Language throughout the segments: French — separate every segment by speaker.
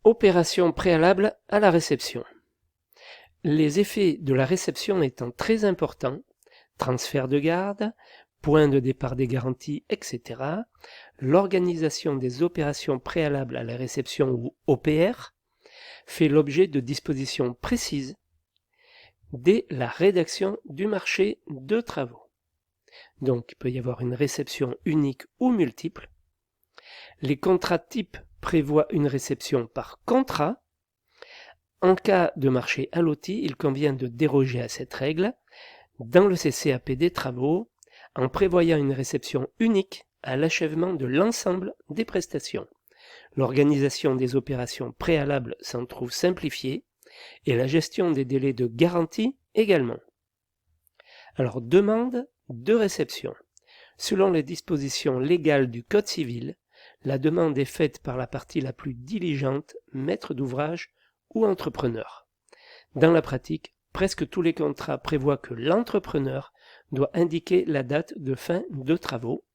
Speaker 1: Opération préalable à la réception. Les effets de la réception étant très importants, transfert de garde, point de départ des garanties, etc., l'organisation des opérations préalables à la réception ou OPR fait l'objet de dispositions précises dès la rédaction du marché de travaux. Donc, il peut y avoir une réception unique ou multiple. Les contrats types prévoient une réception par contrat. En cas de marché à loti, il convient de déroger à cette règle dans le CCAP des travaux en prévoyant une réception unique à l'achèvement de l'ensemble des prestations. L'organisation des opérations préalables s'en trouve simplifiée et la gestion des délais de garantie également. Alors, demande de réception. Selon les dispositions légales du Code civil, la demande est faite par la partie la plus diligente, maître d'ouvrage ou entrepreneur. Dans la pratique, presque tous les contrats prévoient que l'entrepreneur doit indiquer la date de fin de travaux.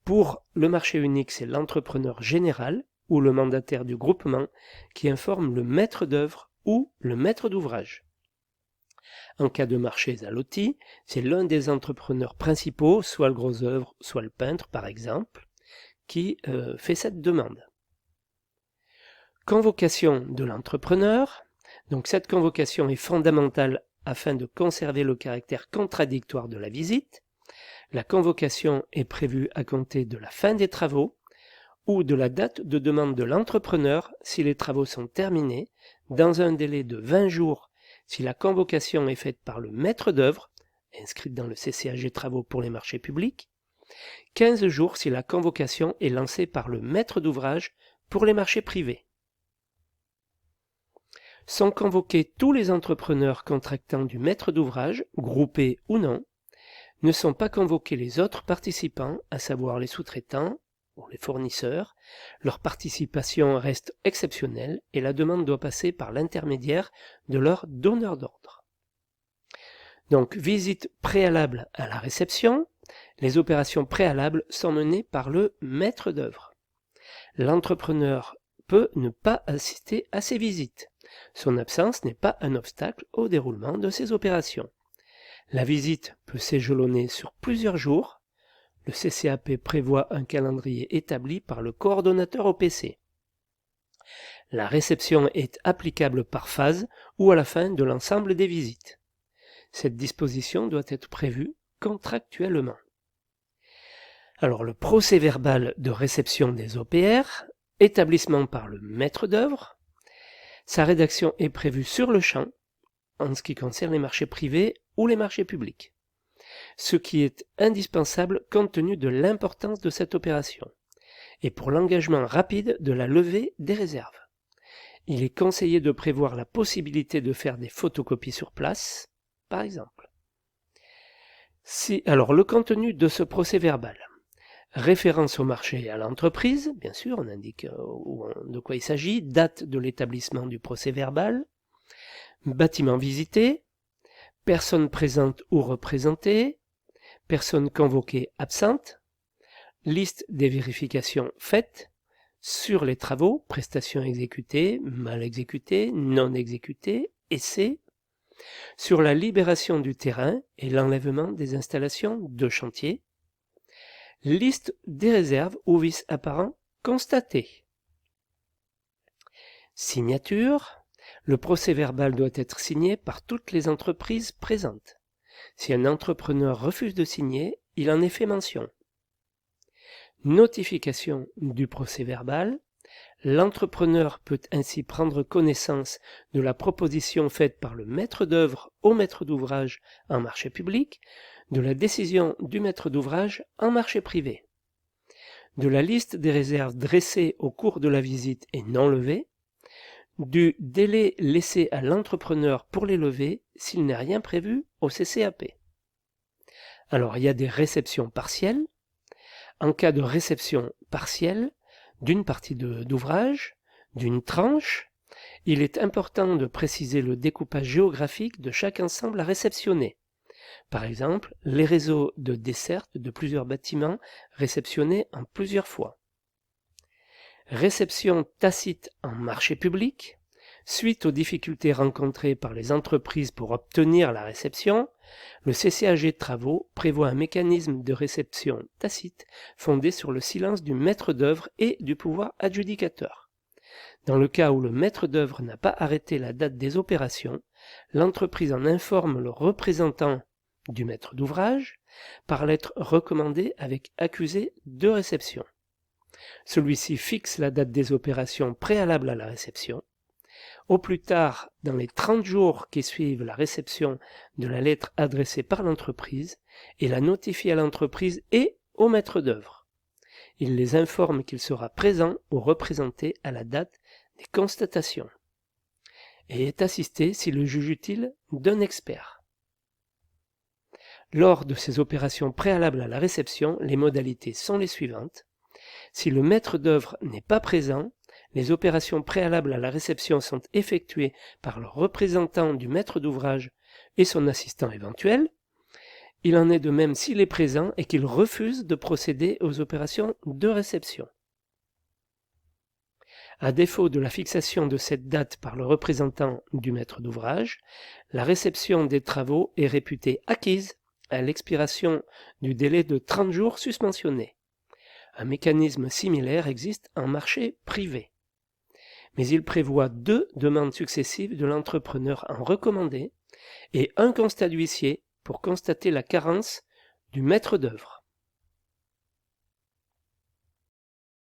Speaker 1: Pour le marché unique, c'est l'entrepreneur général ou le mandataire du groupement qui informe le maître d'œuvre ou le maître d'ouvrage. En cas de marchés à loti, c'est l'un des entrepreneurs principaux, soit le gros œuvre, soit le peintre par exemple, qui fait cette demande. Convocation de l'entrepreneur. Donc cette convocation est fondamentale afin de conserver le caractère contradictoire de la visite. La convocation est prévue à compter de la fin des travaux ou de la date de demande de l'entrepreneur si les travaux sont terminés, dans un délai de 20 jours si la convocation est faite par le maître d'œuvre, inscrite dans le CCAG Travaux pour les marchés publics, 15 jours si la convocation est lancée par le maître d'ouvrage pour les marchés privés. Sont convoqués tous les entrepreneurs contractants du maître d'ouvrage, groupés ou non. Ne sont pas convoqués les autres participants, à savoir les sous-traitants ou les fournisseurs. Leur participation reste exceptionnelle et la demande doit passer par l'intermédiaire de leur donneur d'ordre. Donc, visite préalable à la réception. Les opérations préalables sont menées par le maître d'œuvre. L'entrepreneur peut ne pas assister à ces visites. Son absence n'est pas un obstacle au déroulement de ces opérations. La visite peut s'échelonner sur plusieurs jours. Le CCAP prévoit un calendrier établi par le coordonnateur OPC. La réception est applicable par phase ou à la fin de l'ensemble des visites. Cette disposition doit être prévue contractuellement. Alors le procès-verbal de réception des OPR, établissement par le maître d'œuvre. Sa rédaction est prévue sur le champ en ce qui concerne les marchés privés ou les marchés publics, ce qui est indispensable compte tenu de l'importance de cette opération et pour l'engagement rapide de la levée des réserves. Il est conseillé de prévoir la possibilité de faire des photocopies sur place, par exemple. Alors le contenu de ce procès-verbal. Référence au marché et à l'entreprise, bien sûr, on indique de quoi il s'agit, date de l'établissement du procès-verbal, bâtiment visité, personne présente ou représentée, personne convoquée absente, liste des vérifications faites sur les travaux, prestations exécutées, mal exécutées, non exécutées, essais, sur la libération du terrain et l'enlèvement des installations de chantier, liste des réserves ou vices apparents constatés. Signature. Le procès-verbal doit être signé par toutes les entreprises présentes. Si un entrepreneur refuse de signer, il en est fait mention. Notification du procès-verbal. L'entrepreneur peut ainsi prendre connaissance de la proposition faite par le maître d'œuvre au maître d'ouvrage en marché public, de la décision du maître d'ouvrage en marché privé, de la liste des réserves dressées au cours de la visite et non levées, du délai laissé à l'entrepreneur pour les lever s'il n'est rien prévu au CCAP. Alors il y a des réceptions partielles. En cas de réception partielle d'une partie d'ouvrage, d'une tranche, il est important de préciser le découpage géographique de chaque ensemble à réceptionner. Par exemple, les réseaux de desserte de plusieurs bâtiments réceptionnés en plusieurs fois. réception tacite en marché public. Suite aux difficultés rencontrées par les entreprises pour obtenir la réception, le CCAG Travaux prévoit un mécanisme de réception tacite fondé sur le silence du maître d'œuvre et du pouvoir adjudicateur. Dans le cas où le maître d'œuvre n'a pas arrêté la date des opérations, l'entreprise en informe le représentant du maître d'ouvrage par lettre recommandée avec accusé de réception. Celui-ci fixe la date des opérations préalables à la réception. Au plus tard, dans les 30 jours qui suivent la réception de la lettre adressée par l'entreprise, et la notifie à l'entreprise et au maître d'œuvre. Il les informe qu'il sera présent ou représenté à la date des constatations et est assisté, s'il le juge utile, d'un expert. Lors de ces opérations préalables à la réception, les modalités sont les suivantes. Si le maître d'œuvre n'est pas présent, les opérations préalables à la réception sont effectuées par le représentant du maître d'ouvrage et son assistant éventuel. Il en est de même s'il est présent et qu'il refuse de procéder aux opérations de réception. À défaut de la fixation de cette date par le représentant du maître d'ouvrage, la réception des travaux est réputée acquise à l'expiration du délai de 30 jours susmentionné. Un mécanisme similaire existe en marché privé. Mais il prévoit 2 demandes successives de l'entrepreneur en recommandé et un constat d'huissier pour constater la carence du maître d'œuvre.